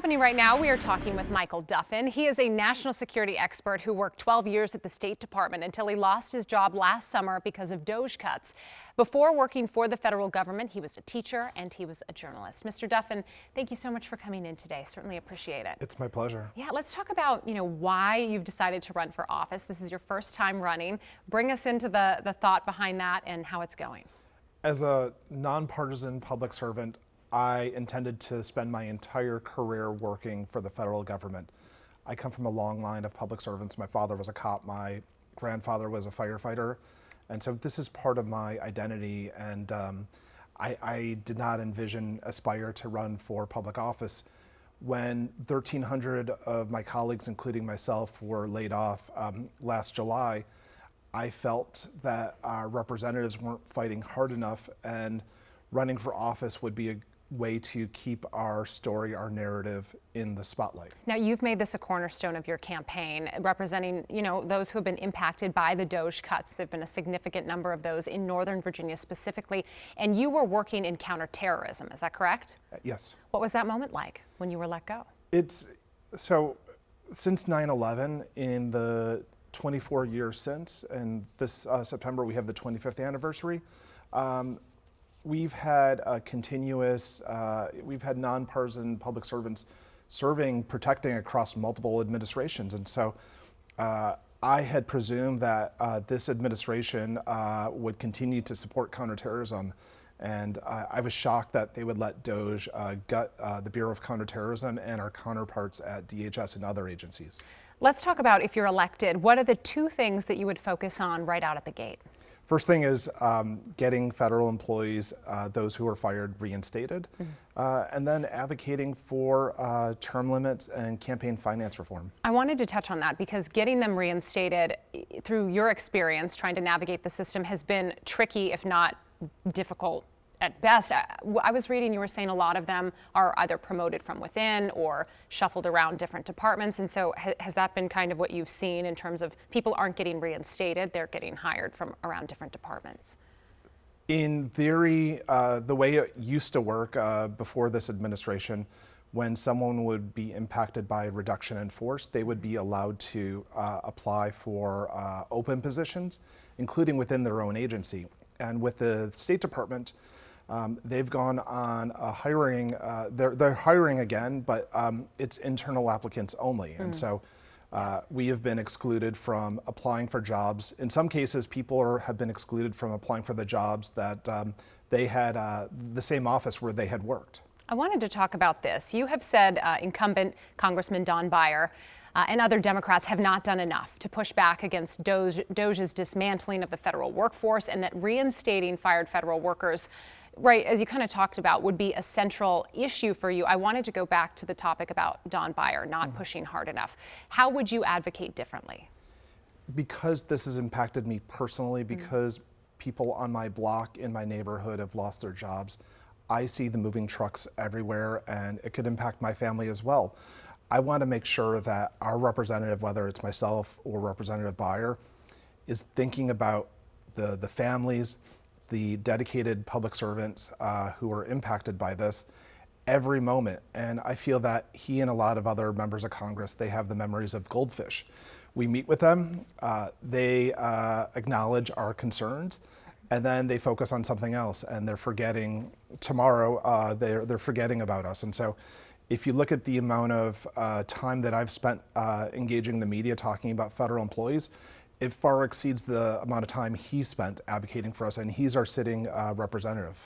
happening right now, we are talking with Michael Duffin. He is a national security expert who worked 12 years at the State Department until he lost his job last summer because of DOGE cuts. Before working for the federal government, he was a teacher and he was a journalist. Mr. Duffin, thank you so much for coming in today. Certainly appreciate it. It's my pleasure. Yeah, let's talk about, why you've decided to run for office. This is your first time running. Bring us into the thought behind that and how it's going. As a nonpartisan public servant, I intended to spend my entire career working for the federal government. I come from a long line of public servants. My father was a cop, my grandfather was a firefighter, and so this is part of my identity, and I did not aspire to run for public office. When 1,300 of my colleagues, including myself, were laid off last July, I felt that our representatives weren't fighting hard enough, and running for office would be a way to keep our story, our narrative in the spotlight. Now, you've made this a cornerstone of your campaign, representing, those who have been impacted by the DOGE cuts. There've been a significant number of those in Northern Virginia specifically, and you were working in counterterrorism, is that correct? Yes. What was that moment like when you were let go? So since 9/11, in the 24 years since, and this September we have the 25th anniversary, we've had a continuous, we've had nonpartisan public servants protecting across multiple administrations. And so I had presumed that this administration would continue to support counterterrorism. And I was shocked that they would let DOGE gut the Bureau of Counterterrorism and our counterparts at DHS and other agencies. Let's talk about, if you're elected, what are the two things that you would focus on right out at the gate? First thing is getting federal employees, those who are fired, reinstated, and then advocating for term limits and campaign finance reform. I wanted to touch on that because getting them reinstated, through your experience trying to navigate the system, has been tricky, if not difficult at best. I was reading you were saying a lot of them are either promoted from within or shuffled around different departments. And so has that been kind of what you've seen in terms of people aren't getting reinstated, they're getting hired from around different departments? In theory, the way it used to work before this administration, when someone would be impacted by a reduction in force, they would be allowed to apply for open positions, including within their own agency. And with the State Department, they've gone on a hiring, they're hiring again, but it's internal applicants only. And so we have been excluded from applying for jobs. In some cases, people have been excluded from applying for the jobs that they had, the same office where they had worked. I wanted to talk about this. You have said incumbent Congressman Don Beyer and other Democrats have not done enough to push back against DOGE's dismantling of the federal workforce, and that reinstating fired federal workers, right, as you kind of talked about, would be a central issue for you. I wanted to go back to the topic about Don Beyer not pushing hard enough. How would you advocate differently? Because this has impacted me personally, because people on my block in my neighborhood have lost their jobs, I see the moving trucks everywhere, and it could impact my family as well. I want to make sure that our representative, whether it's myself or Representative Beyer, is thinking about the families, the dedicated public servants who are impacted by this every moment. And I feel that he and a lot of other members of Congress, they have the memories of goldfish. We meet with them, they acknowledge our concerns, and then they focus on something else, and they're forgetting tomorrow, they're forgetting about us. And so if you look at the amount of time that I've spent engaging the media talking about federal employees, it far exceeds the amount of time he spent advocating for us, and he's our sitting representative.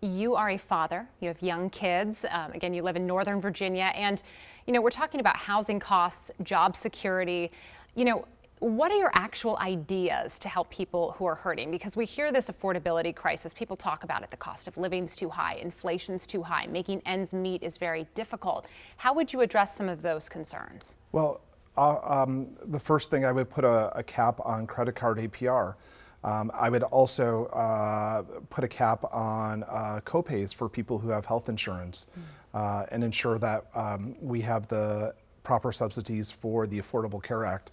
You are a father, you have young kids, again, you live in Northern Virginia, and we're talking about housing costs, job security. What are your actual ideas to help people who are hurting? Because we hear this affordability crisis. People talk about it. The cost of living's too high, inflation's too high, making ends meet is very difficult. How would you address some of those concerns? Well, the first thing, I would put a cap on credit card APR. I would also put a cap on copays for people who have health insurance and ensure that we have the proper subsidies for the Affordable Care Act.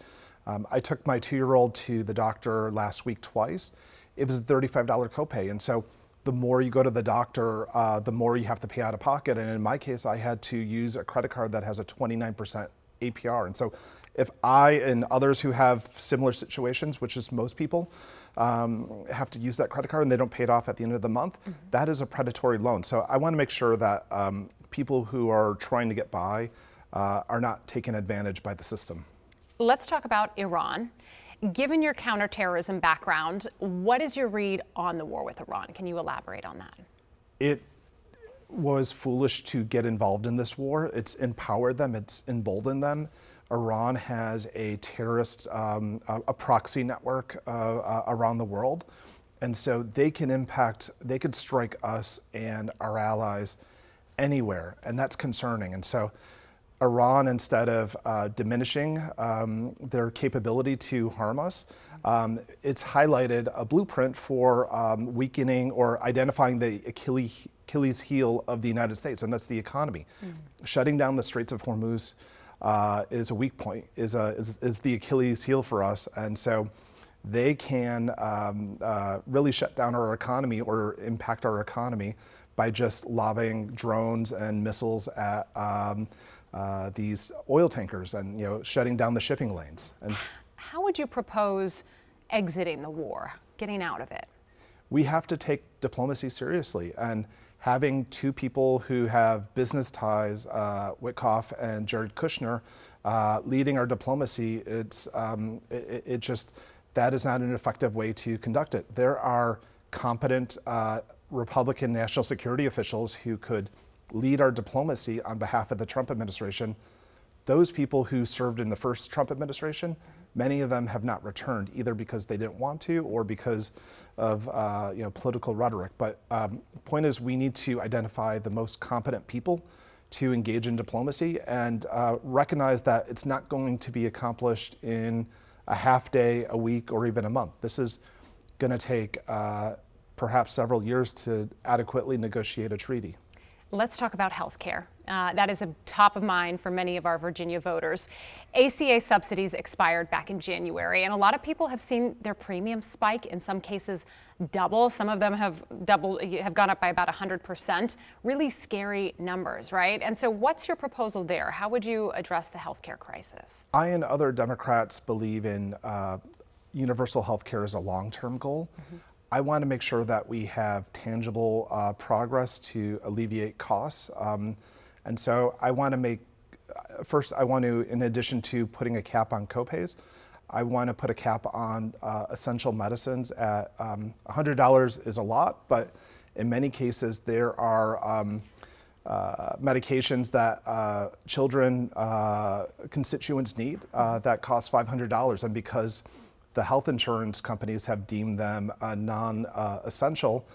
I took my 2-year-old to the doctor last week twice. It was a $35 copay. And so the more you go to the doctor, the more you have to pay out of pocket. And in my case, I had to use a credit card that has a 29% APR. And so if I and others who have similar situations, which is most people, have to use that credit card and they don't pay it off at the end of the month, that is a predatory loan. So I want to make sure that people who are trying to get by are not taken advantage by the system. Let's talk about Iran. Given your counterterrorism background, what is your read on the war with Iran? Can you elaborate on that? It was foolish to get involved in this war. It's empowered them, it's emboldened them. Iran has a terrorist, a proxy network around the world. And so they could strike us and our allies anywhere, and that's concerning. And so Iran, instead of diminishing their capability to harm us, it's highlighted a blueprint for weakening or identifying the Achilles heel of the United States, and that's the economy. Shutting down the Straits of Hormuz is a weak point, is the Achilles heel for us, and so they can really shut down our economy or impact our economy by just lobbing drones and missiles at these oil tankers and shutting down the shipping lanes. And how would you propose exiting the war, getting out of it? We have to take diplomacy seriously, and having two people who have business ties, Witkoff and Jared Kushner, leading our diplomacy, that is not an effective way to conduct it. There are competent Republican national security officials who could lead our diplomacy on behalf of the Trump administration. Those people who served in the first Trump administration, many of them have not returned, either because they didn't want to or because of political rhetoric. But the point is, we need to identify the most competent people to engage in diplomacy and recognize that it's not going to be accomplished in a half day, a week, or even a month. This is going to take perhaps several years to adequately negotiate a treaty. Let's talk about health care. That is a top of mind for many of our Virginia voters. ACA subsidies expired back in January, and a lot of people have seen their premiums spike, in some cases double. Some of them have gone up by about 100%. Really scary numbers, right? And so what's your proposal there? How would you address the health care crisis? I and other Democrats believe in universal health care as a long-term goal. I want to make sure that we have tangible progress to alleviate costs. And so I want to, in addition to putting a cap on copays, I want to put a cap on essential medicines at $100 is a lot, but in many cases there are medications that children, constituents need that cost $500, and because the health insurance companies have deemed them non-essential,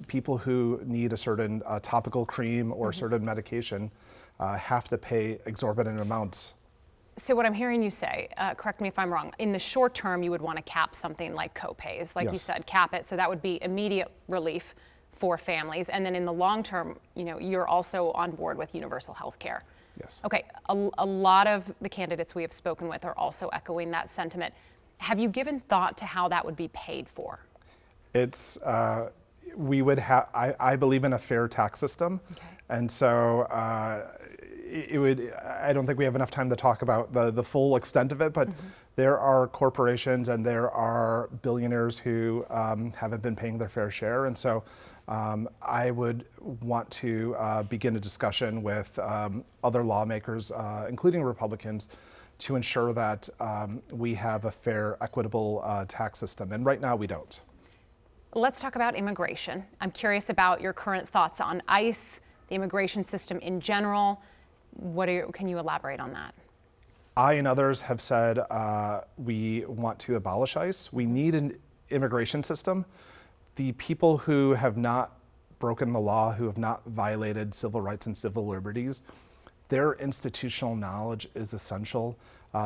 people who need a certain topical cream or certain medication have to pay exorbitant amounts. So what I'm hearing you say, correct me if I'm wrong, in the short term you would want to cap something like copays, like you said, cap it, so that would be immediate relief for families. And then in the long term, you're also on board with universal health care. Yes. Okay, a lot of the candidates we have spoken with are also echoing that sentiment. Have you given thought to how that would be paid for? It's, we would have, I believe in a fair tax system. Okay. And so I don't think we have enough time to talk about the full extent of it, but there are corporations and there are billionaires who haven't been paying their fair share. And so I would want to begin a discussion with other lawmakers, including Republicans, to ensure that we have a fair, equitable tax system. And right now we don't. Let's talk about immigration. I'm curious about your current thoughts on ICE, the immigration system in general. Can you elaborate on that? I and others have said we want to abolish ICE. We need an immigration system. The people who have not broken the law, who have not violated civil rights and civil liberties, their institutional knowledge is essential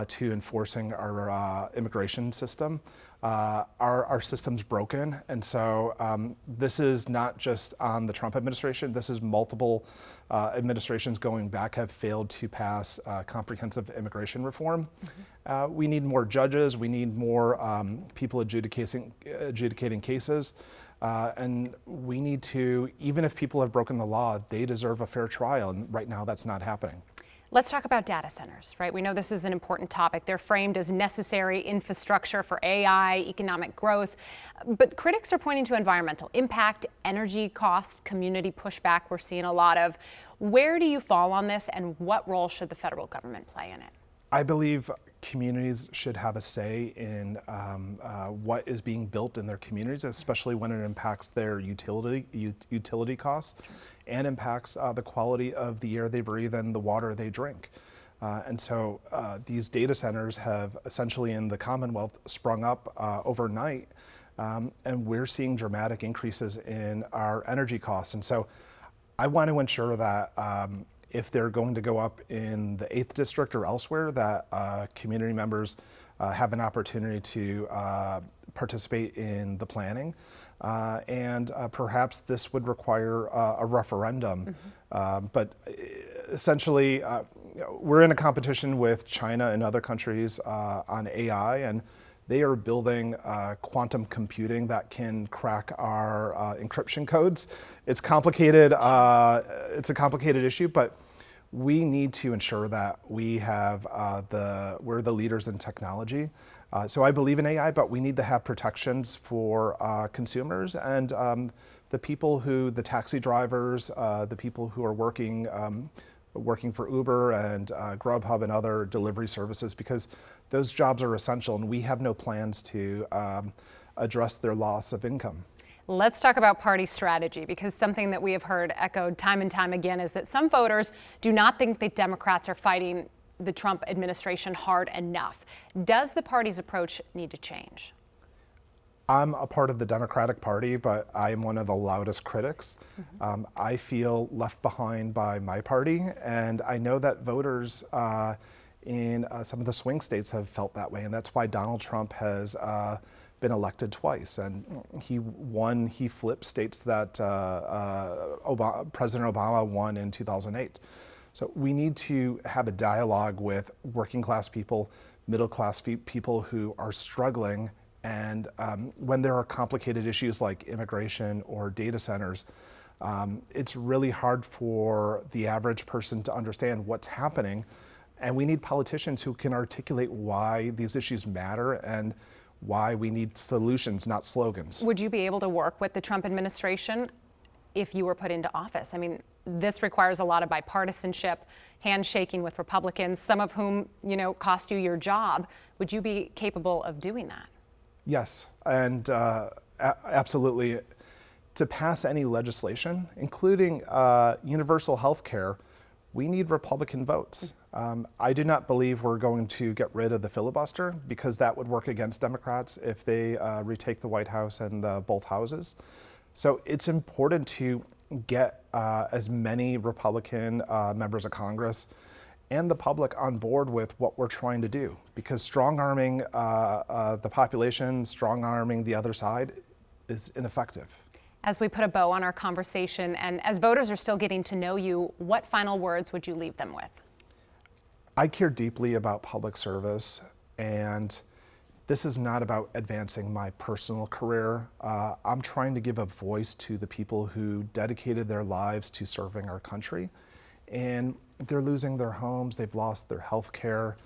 to enforcing our immigration system. Our system's broken, and so this is not just on the Trump administration. This is multiple administrations going back have failed to pass comprehensive immigration reform. We need more judges. We need more people adjudicating cases. And we need to, even if people have broken the law, they deserve a fair trial. And right now that's not happening. Let's talk about data centers, right? We know this is an important topic. They're framed as necessary infrastructure for AI, economic growth, but critics are pointing to environmental impact, energy cost, community pushback we're seeing a lot of. Where do you fall on this, and what role should the federal government play in it? I believe communities should have a say in what is being built in their communities, especially when it impacts their utility costs and impacts the quality of the air they breathe and the water they drink. And so these data centers have essentially in the Commonwealth sprung up overnight, and we're seeing dramatic increases in our energy costs. And so I want to ensure that if they're going to go up in the 8th District or elsewhere, that community members have an opportunity to participate in the planning. And perhaps this would require a referendum. But essentially, we're in a competition with China and other countries on AI, and they are building quantum computing that can crack our encryption codes. It's complicated. It's a complicated issue, but we need to ensure that we have we're the leaders in technology. So I believe in AI, but we need to have protections for consumers and the taxi drivers, the people who are working for Uber and Grubhub and other delivery services, because those jobs are essential and we have no plans to address their loss of income. Let's talk about party strategy, because something that we have heard echoed time and time again is that some voters do not think that Democrats are fighting the Trump administration hard enough. Does the party's approach need to change? I'm a part of the Democratic Party, but I am one of the loudest critics. I feel left behind by my party, and I know that voters in some of the swing states have felt that way, and that's why Donald Trump has been elected twice. And he flipped states that President Obama won in 2008. So we need to have a dialogue with working class people, middle class people who are struggling. And when there are complicated issues like immigration or data centers, it's really hard for the average person to understand what's happening. And we need politicians who can articulate why these issues matter and why we need solutions, not slogans. Would you be able to work with the Trump administration if you were put into office? I mean, this requires a lot of bipartisanship, handshaking with Republicans, some of whom, cost you your job. Would you be capable of doing that? Yes, and absolutely. To pass any legislation, including universal health care, we need Republican votes. I do not believe we're going to get rid of the filibuster, because that would work against Democrats if they retake the White House and both houses. So it's important to get as many Republican members of Congress and the public on board with what we're trying to do, because strong-arming the population, strong-arming the other side is ineffective. As we put a bow on our conversation, and as voters are still getting to know you, what final words would you leave them with? I care deeply about public service, and this is not about advancing my personal career. I'm trying to give a voice to the people who dedicated their lives to serving our country, and they're losing their homes, they've lost their health care.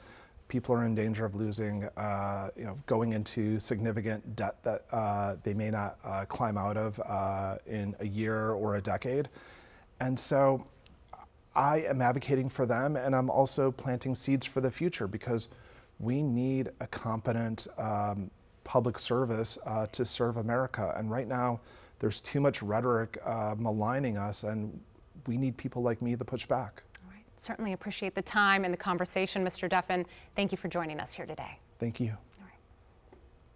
People are in danger of losing, going into significant debt that they may not climb out of in a year or a decade. And so I am advocating for them, and I'm also planting seeds for the future, because we need a competent public service to serve America. And right now, there's too much rhetoric maligning us, and we need people like me to push back. Certainly appreciate the time and the conversation, Mr. Duffin. Thank you for joining us here today. Thank you.